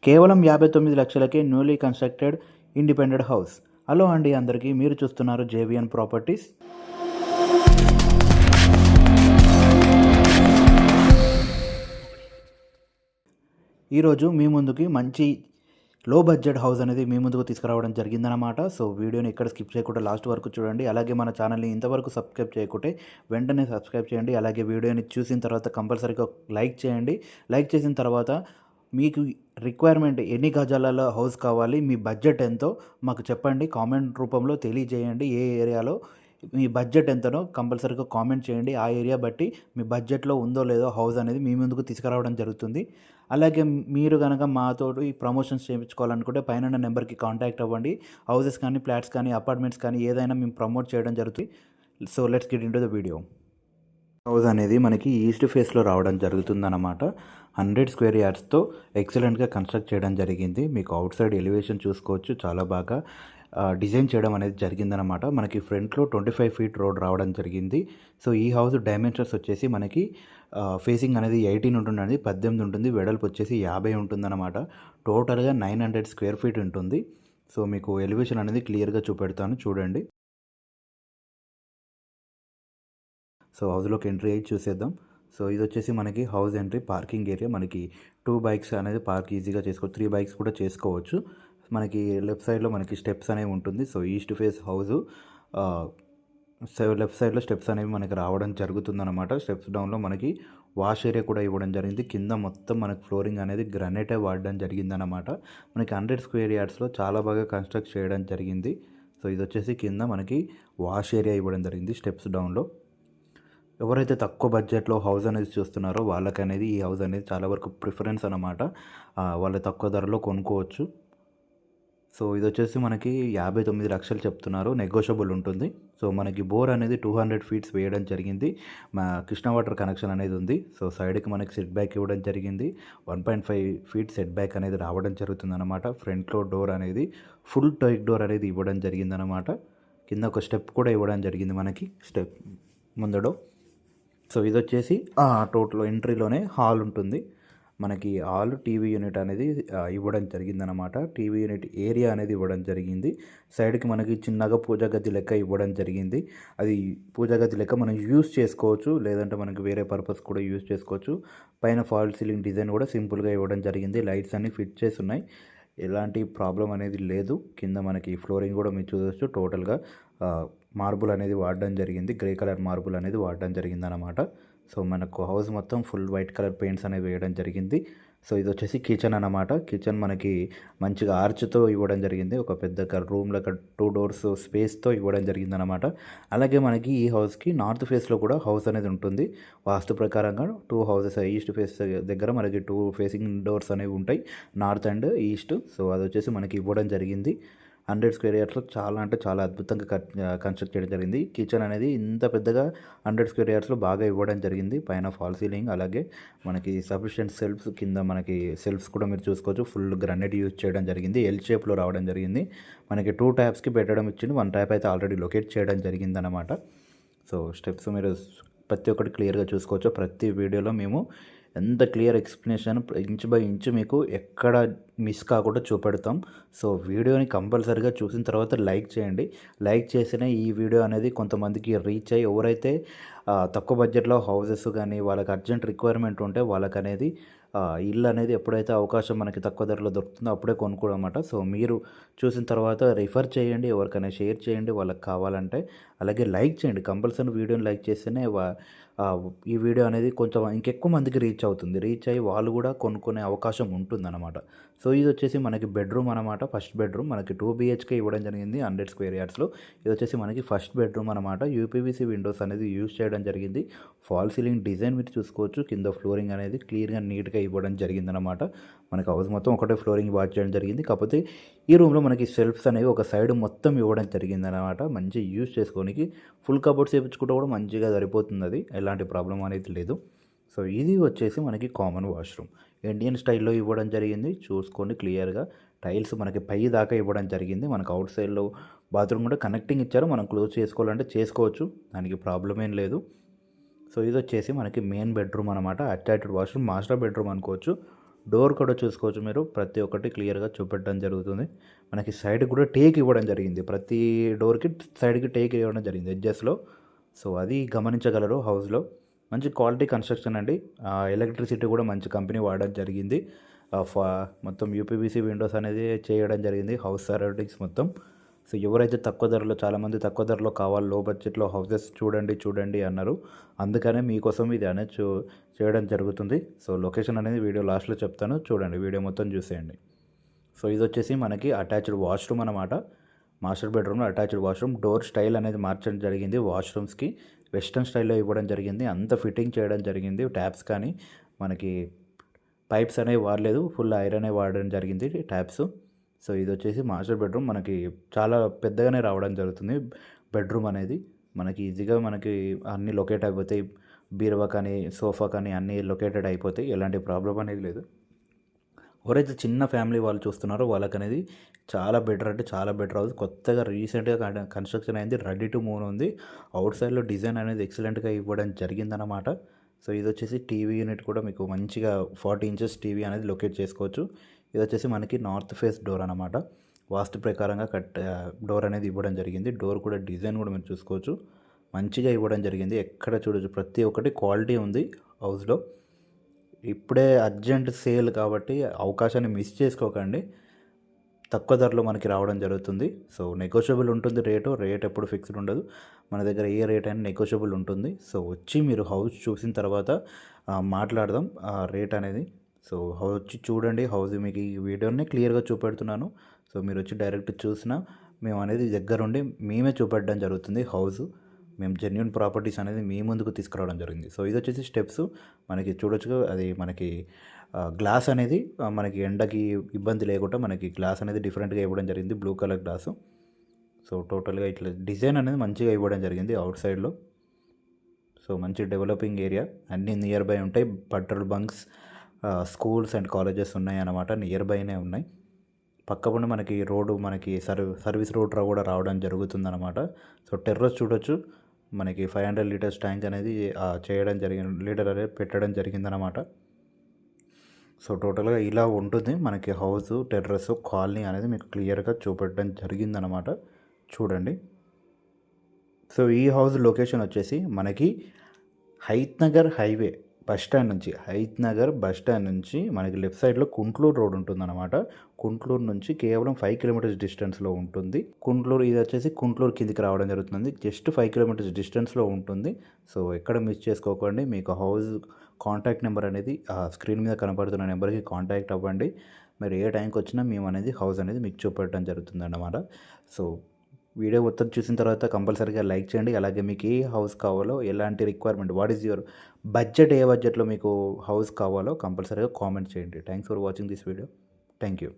కేవలం 59 లక్షలకే newly constructed independent house. Hello అండి అందరికీ, మీరు చూస్తున్నారు జేవిఎన్ ప్రాపర్టీస్. ఈరోజు మీ ముందుకి మంచి లో బడ్జెట్ హౌస్ అనేది మీ ముందుకు తీసుకురావడం జరిగిందనమాట. సో వీడియోని ఎక్కడ స్కిప్ చేయకుండా లాస్ట్ వరకు చూడండి. అలాగే మన ఛానల్ని ఇంతవరకు సబ్స్క్రైబ్ చేయకుంటే వెంటనే సబ్స్క్రైబ్ చేయండి. అలాగే వీడియోని చూసిన తర్వాత కంపల్సరీగా లైక్ చేయండి. లైక్ చేసిన తర్వాత మీకు రిక్వైర్మెంట్ ఎన్ని గజాలలో హౌస్ కావాలి, మీ బడ్జెట్ ఎంతో మాకు చెప్పండి. కామెంట్ రూపంలో తెలియజేయండి. ఏ ఏరియాలో మీ బడ్జెట్ ఎంతనో కంపల్సరీగా కామెంట్ చేయండి. ఆ ఏరియా బట్టి మీ బడ్జెట్లో ఉందో లేదో హౌస్ అనేది మీ ముందుకు తీసుకురావడం జరుగుతుంది. అలాగే మీరు కనుక మాతో ఈ ప్రమోషన్స్ చేయించుకోవాలనుకుంటే పైన నెంబర్కి కాంటాక్ట్ అవ్వండి. హౌసెస్ కానీ, ఫ్లాట్స్ కానీ, అపార్ట్మెంట్స్ కానీ ఏదైనా మేము ప్రమోట్ చేయడం జరుగుతుంది. So let's get into the video. House అనేది మనకి ఈస్ట్ ఫేస్లో రావడం జరుగుతుందన్నమాట. 100 స్క్వేర్ యార్డ్స్తో ఎక్సలెంట్గా కన్స్ట్రక్ట్ చేయడం జరిగింది. మీకు అవుట్ సైడ్ ఎలివేషన్ చూసుకోవచ్చు, చాలా బాగా డిజైన్ చేయడం అనేది జరిగిందనమాట. మనకి ఫ్రంట్లో 25 ఫీట్ రోడ్ రావడం జరిగింది. సో ఈ హౌస్ డైమెన్షన్స్ వచ్చేసి మనకి ఫేసింగ్ అనేది 18 ఉంటుందండి, 18 ఉంటుంది. వెడల్పు వచ్చేసి 50 ఉంటుందన్నమాట. టోటల్గా 900 స్క్వేర్ ఫీట్ ఉంటుంది. సో మీకు ఎలివేషన్ అనేది క్లియర్గా చూపెడతాను, చూడండి. సో హౌస్లోకి ఎంట్రీ అయ్యి చూసేద్దాం. సో ఇది వచ్చేసి మనకి హౌస్ ఎంట్రీ పార్కింగ్ ఏరియా. మనకి 2 బైక్స్ అనేది పార్క్ ఈజీగా చేసుకోవచ్చు, 3 బైక్స్ కూడా చేసుకోవచ్చు. మనకి లెఫ్ట్ సైడ్లో మనకి స్టెప్స్ అనేవి ఉంటుంది. So east face house left సైడ్లో స్టెప్స్ అనేవి మనకి రావడం జరుగుతుందన్నమాట. స్టెప్స్ డౌన్లో మనకి వాష్ ఏరియా కూడా ఇవ్వడం జరిగింది. కింద మొత్తం మనకి ఫ్లోరింగ్ అనేది గ్రానైటే వాడడం జరిగిందన్నమాట. మనకి 100 స్క్వేర్ యార్డ్స్లో చాలా బాగా కన్స్ట్రక్ట్ చేయడం జరిగింది. సో ఇది వచ్చేసి కింద మనకి వాష్ ఏరియా ఇవ్వడం జరిగింది స్టెప్స్ డౌన్లో. ఎవరైతే తక్కువ బడ్జెట్లో హౌస్ అనేది చూస్తున్నారో వాళ్ళకనేది ఈ హౌస్ అనేది చాలా వరకు ప్రిఫరెన్స్ అన్నమాట. వాళ్ళు తక్కువ ధరలో కొనుక్కోవచ్చు. సో ఇది వచ్చేసి మనకి 59 లక్షలు చెప్తున్నారు, నెగోషియబుల్ ఉంటుంది. సో మనకి బోర్ అనేది 200 ఫీట్స్ వేయడం జరిగింది. మా కృష్ణా వాటర్ కనెక్షన్ అనేది ఉంది. సో సైడ్కి మనకి సెట్ బ్యాక్ ఇవ్వడం జరిగింది. 1.5 ఫీట్ సెట్ బ్యాక్ అనేది రావడం జరుగుతుంది అనమాట. ఫ్రంట్లో డోర్ అనేది ఫుల్ టైక్ డోర్ అనేది ఇవ్వడం జరిగిందనమాట. కింద ఒక స్టెప్ కూడా ఇవ్వడం జరిగింది మనకి, స్టెప్ ముందడో. సో ఇది వచ్చేసి టోటల్ ఎంట్రీలోనే హాల్ ఉంటుంది. మనకి హాల్ టీవీ యూనిట్ అనేది ఇవ్వడం జరిగిందనమాట. టీవీ యూనిట్ ఏరియా అనేది ఇవ్వడం జరిగింది. సైడ్కి మనకి చిన్నగా పూజా గది లెక్క ఇవ్వడం జరిగింది. అది పూజా గది లెక్క మనం యూస్ చేసుకోవచ్చు, లేదంటే మనకి వేరే పర్పస్ కూడా యూస్ చేసుకోవచ్చు. పైన ఫాల్ సీలింగ్ డిజైన్ కూడా సింపుల్గా ఇవ్వడం జరిగింది. లైట్స్ అన్నీ ఫిట్ చేసి ఉన్నాయి, ఎలాంటి ప్రాబ్లం అనేది లేదు. కింద మనకి ఫ్లోరింగ్ కూడా మీరు చూడవచ్చు. టోటల్గా మార్బుల్ అనేది వాడడం జరిగింది, గ్రే కలర్ మార్బుల్ అనేది వాడడం జరిగింది అనమాట. సో మనకు హౌస్ మొత్తం ఫుల్ వైట్ కలర్ పెయింట్స్ అనేవి వేయడం జరిగింది. సో ఇది వచ్చేసి కిచెన్ అన్నమాట. కిచెన్ మనకి మంచిగా ఆర్చ్తో ఇవ్వడం జరిగింది. ఒక పెద్ద రూమ్లో 2 డోర్స్ స్పేస్తో ఇవ్వడం జరిగింది అనమాట. అలాగే మనకి ఈ హౌస్కి నార్త్ ఫేస్లో కూడా హౌస్ అనేది ఉంటుంది. వాస్తు ప్రకారంగా 2 హౌసెస్ ఈస్ట్ ఫేస్ దగ్గర మనకి 2 ఫేసింగ్ డోర్స్ అనేవి ఉంటాయి, నార్త్ అండ్ ఈస్ట్. సో అది వచ్చేసి మనకి ఇవ్వడం జరిగింది. 100 స్క్వేర్ యార్డ్స్లో చాలా అంటే చాలా అద్భుతంగా కన్స్ట్రక్ట్ చేయడం జరిగింది. కిచెన్ అనేది ఇంత పెద్దగా 100 స్క్వేర్ యార్డ్స్లో బాగా ఇవ్వడం జరిగింది. పైన ఫాల్ సీలింగ్, అలాగే మనకి సఫిషియెంట్ సెల్ఫ్స్, కింద మనకి సెల్ఫ్స్ కూడా మీరు చూసుకోవచ్చు. ఫుల్ గ్రానైట్ యూజ్ చేయడం జరిగింది. ఎల్ షేప్లో రావడం జరిగింది. మనకి 2 ట్యాప్స్కి పెట్టడం ఇచ్చింది. 1 ట్యాప్ అయితే ఆల్రెడీ లొకేట్ చేయడం జరిగిందనమాట. సో స్టెప్స్ మీరు ప్రతి ఒక్కటి క్లియర్గా చూసుకోవచ్చు. ప్రతి వీడియోలో మేము ఎంత clear explanation inch by inch మీకు ఎక్కడ మిస్ కాకుండా చూపెడతాం. సో వీడియోని కంపల్సరీగా చూసిన తర్వాత లైక్ చేయండి. లైక్ చేస్తేనే ఈ వీడియో అనేది కొంతమందికి రీచ్ అయ్యి ఎవరైతే తక్కువ బడ్జెట్లో హౌసెస్ కానీ వాళ్ళకి అర్జెంట్ రిక్వైర్మెంట్ ఉంటే వాళ్ళకి అనేది ఇల్లు అనేది ఎప్పుడైతే అవకాశం మనకి తక్కువ ధరలో దొరుకుతుందో అప్పుడే కొనుక్కోవడమాట. సో మీరు చూసిన తర్వాత రిఫర్ చేయండి, ఎవరికైనా షేర్ చేయండి వాళ్ళకి కావాలంటే. అలాగే లైక్ చేయండి, కంపల్సరీ వీడియోని లైక్ చేస్తేనే ఈ వీడియో అనేది కొంచెం ఇంకెక్కువ మందికి రీచ్ అవుతుంది. రీచ్ అయ్యి వాళ్ళు కూడా కొనుక్కునే అవకాశం ఉంటుందన్నమాట. సో ఇది వచ్చేసి మనకి బెడ్రూమ్ అనమాట. ఫస్ట్ బెడ్రూమ్ మనకి 2 BHK ఇవ్వడం జరిగింది 100 స్క్వేర్ యార్డ్స్లో. ఇది వచ్చేసి మనకి ఫస్ట్ బెడ్రూమ్ అనమాట. యూపీవీసీ విండోస్ అనేది యూజ్ చేయడం జరిగింది. ఫాల్ సీలింగ్ డిజైన్ మీరు చూసుకోవచ్చు. కింద ఫ్లోరింగ్ అనేది క్లియర్గా నీట్గా ఇవ్వడం జరిగిందనమాట. మనకి హౌస్ మొత్తం ఒకటే ఫ్లోరింగ్ వాచ్ చేయడం జరిగింది. కాకపోతే ఈ రూమ్లో మనకి సెల్ఫ్స్ అనేవి ఒక సైడ్ మొత్తం ఇవ్వడం జరిగిందనమాట. మంచి యూజ్ చేసుకోనికి ఫుల్ కబోర్డ్స్ వేయించుకుంటే కూడా మంచిగా సరిపోతుంది, అది ఎలాంటి ప్రాబ్లం అనేది లేదు. సో ఇది వచ్చేసి మనకి కామన్ వాష్రూమ్ ఇండియన్ స్టైల్లో ఇవ్వడం జరిగింది. చూసుకోండి క్లియర్గా. టైల్స్ మనకి పై దాకా ఇవ్వడం జరిగింది. మనకు అవుట్ సైడ్లో బాత్రూమ్ కూడా కనెక్టింగ్ ఇచ్చారు. మనం క్లోజ్ చేసుకోవాలంటే చేసుకోవచ్చు, దానికి ప్రాబ్లం ఏం లేదు. సో ఇది వచ్చేసి మనకి మెయిన్ బెడ్రూమ్ అనమాట. అటాచ్డ్ వాష్రూమ్, మాస్టర్ బెడ్రూమ్ అనుకోవచ్చు. డోర్ కూడా చూసుకోవచ్చు మీరు, ప్రతి ఒక్కటి క్లియర్గా చూపెట్టడం జరుగుతుంది. మనకి సైడ్ కూడా టేక్ ఇవ్వడం జరిగింది, ప్రతి డోర్కి సైడ్కి టేక్ ఇవ్వడం జరిగింది ఎడ్జెస్లో. సో అది గమనించగలరు హౌస్లో. మంచి క్వాలిటీ కన్స్ట్రక్షన్ అండి. ఎలక్ట్రిసిటీ కూడా మంచి కంపెనీ వాడడం జరిగింది. మొత్తం యూపీవీసీ విండోస్ అనేది చేయడం జరిగింది హౌస్ సరౌండింగ్స్ మొత్తం. సో ఎవరైతే తక్కువ ధరలో, చాలామంది తక్కువ ధరలో కావాలి, లో బడ్జెట్లో హౌసెస్ చూడండి అన్నారు. అందుకనే మీకోసం ఇది అనేది చేయడం జరుగుతుంది. సో లొకేషన్ అనేది వీడియో లాస్ట్లో చెప్తాను, చూడండి, వీడియో మొత్తం చూసేయండి. సో ఇది వచ్చేసి మనకి అటాచ్డ్ వాష్రూమ్ అనమాట. మాస్టర్ బెడ్రూమ్లో అటాచ్డ్ వాష్రూమ్. డోర్ స్టైల్ అనేది మార్చడం జరిగింది. వాష్రూమ్స్కి వెస్ట్రన్ స్టైల్లో ఇవ్వడం జరిగింది. అంత ఫిట్టింగ్ చేయడం జరిగింది. ట్యాప్స్ కానీ మనకి పైప్స్ అనేవి వాడలేదు, ఫుల్ ఐరనే వాడడం జరిగింది ట్యాప్స్. సో ఇది వచ్చేసి మాస్టర్ బెడ్రూమ్. మనకి చాలా పెద్దగానే రావడం జరుగుతుంది బెడ్రూమ్ అనేది. మనకి ఈజీగా మనకి అన్నీ లొకేట్ అయిపోతాయి. బీరువా కానీ సోఫా కానీ అన్నీ లొకేటెడ్ అయిపోతాయి, ఎలాంటి ప్రాబ్లం అనేది లేదు. ఎవరైతే చిన్న ఫ్యామిలీ వాళ్ళు చూస్తున్నారో వాళ్ళకనేది చాలా బెటర్, అంటే చాలా బెటర్ హౌస్. కొత్తగా రీసెంట్గా కన్స్ట్రక్షన్ అయింది, రెడీ టు మూవ్ ఉంది. అవుట్ సైడ్లో డిజైన్ అనేది ఎక్సలెంట్గా ఇవ్వడం జరిగిందన్నమాట. సో ఇది వచ్చేసి టీవీ యూనిట్ కూడా మీకు మంచిగా 40 ఇంచెస్ టీవీ అనేది లొకేట్ చేసుకోవచ్చు. ఇది వచ్చేసి మనకి నార్త్ ఫేస్ డోర్ అనమాట. వాస్తు ప్రకారంగా డోర్ అనేది ఇవ్వడం జరిగింది. డోర్ కూడా డిజైన్ కూడా మీరు చూసుకోవచ్చు, మంచిగా ఇవ్వడం జరిగింది. ఎక్కడ చూడొచ్చు, ప్రతి ఒక్కటి క్వాలిటీ ఉంది హౌస్లో. ఇప్పుడే అర్జెంట్ సేల్ కాబట్టి అవకాశాన్ని మిస్ చేసుకోకండి. తక్కువ ధరలో మనకి రావడం జరుగుతుంది. సో నెగోషియబుల్ ఉంటుంది రేట్ ఎప్పుడు ఫిక్స్డ్ ఉండదు. మన దగ్గర ఏ రేట్ అయినా నెగోషియబుల్ ఉంటుంది. సో వచ్చి మీరు హౌస్ చూసిన తర్వాత మాట్లాడదాం రేట్ అనేది. సో వచ్చి చూడండి హౌస్, మీకు ఈ వీడియోని క్లియర్గా చూపెడుతున్నాను. సో మీరు వచ్చి డైరెక్ట్ చూసినా మేము అనేది దగ్గరుండి మేమే చూపెట్టడం జరుగుతుంది హౌస్. మేము జెన్యూన్ ప్రాపర్టీస్ అనేది మీ ముందుకు తీసుకురావడం జరిగింది. సో ఇది వచ్చేసి స్టెప్స్ మనకి చూడొచ్చు. అది మనకి గ్లాస్ అనేది మనకి ఎండకి ఇబ్బంది లేకుండా మనకి గ్లాస్ అనేది డిఫరెంట్గా ఇవ్వడం జరిగింది, బ్లూ కలర్ గ్లాసు. సో టోటల్గా ఇట్లా డిజైన్ అనేది మంచిగా ఇవ్వడం జరిగింది అవుట్ సైడ్లో. సో మంచి డెవలపింగ్ ఏరియా, అన్నీ నియర్ బై ఉంటాయి. Petrol bunks, schools and colleges ఉన్నాయి అన్నమాట, నియర్ బైనే ఉన్నాయి. పక్కపండి మనకి రోడ్డు, మనకి సర్వీస్ రోడ్ కూడా రావడం జరుగుతుందన్నమాట. సో టెర్రస్ చూడొచ్చు, మనకి 500 లీటర్స్ ట్యాంక్ అనేది చేయడం జరిగింది, లీటర్ అనేది పెట్టడం జరిగిందనమాట. సో టోటల్గా ఇలా ఉంటుంది మనకి హౌస్, టెర్రస్, కాలనీ అనేది మీకు క్లియర్గా చూపెట్టడం జరిగిందనమాట. చూడండి. సో ఈ హౌస్ లొకేషన్ వచ్చేసి మనకి Hayathnagar highway Hayathnagar bus stand నుంచి మనకి లెఫ్ట్ సైడ్లో కుంట్లూరు రోడ్ ఉంటుందన్నమాట. కుంట్లూరు నుంచి కేవలం 5 కిలోమీటర్స్ డిస్టెన్స్లో ఉంటుంది. ఇది వచ్చేసి కుంట్లూరు కిందికి రావడం జరుగుతుంది. జస్ట్ 5 కిలోమీటర్స్ డిస్టెన్స్లో ఉంటుంది. సో ఎక్కడ మిస్ చేసుకోకండి. మీకు హౌస్ కాంటాక్ట్ నెంబర్ అనేది స్క్రీన్ మీద కనపడుతున్న నెంబర్కి కాంటాక్ట్ అవ్వండి. మీరు ఏ టైంకి వచ్చినా మేము అనేది హౌస్ అనేది మీకు చూపెట్టడం జరుగుతుంది అన్నమాట. సో వీడియో మొత్తం చూసిన తర్వాత కంపల్సరీగా లైక్ చేయండి. అలాగే మీకు ఏ హౌస్ కావాలో, ఎలాంటి requirement, what is your budget, ఏ బడ్జెట్లో మీకు హౌస్ కావాలో కంపల్సరీగా కామెంట్ చేయండి. Thanks for watching this video. Thank you.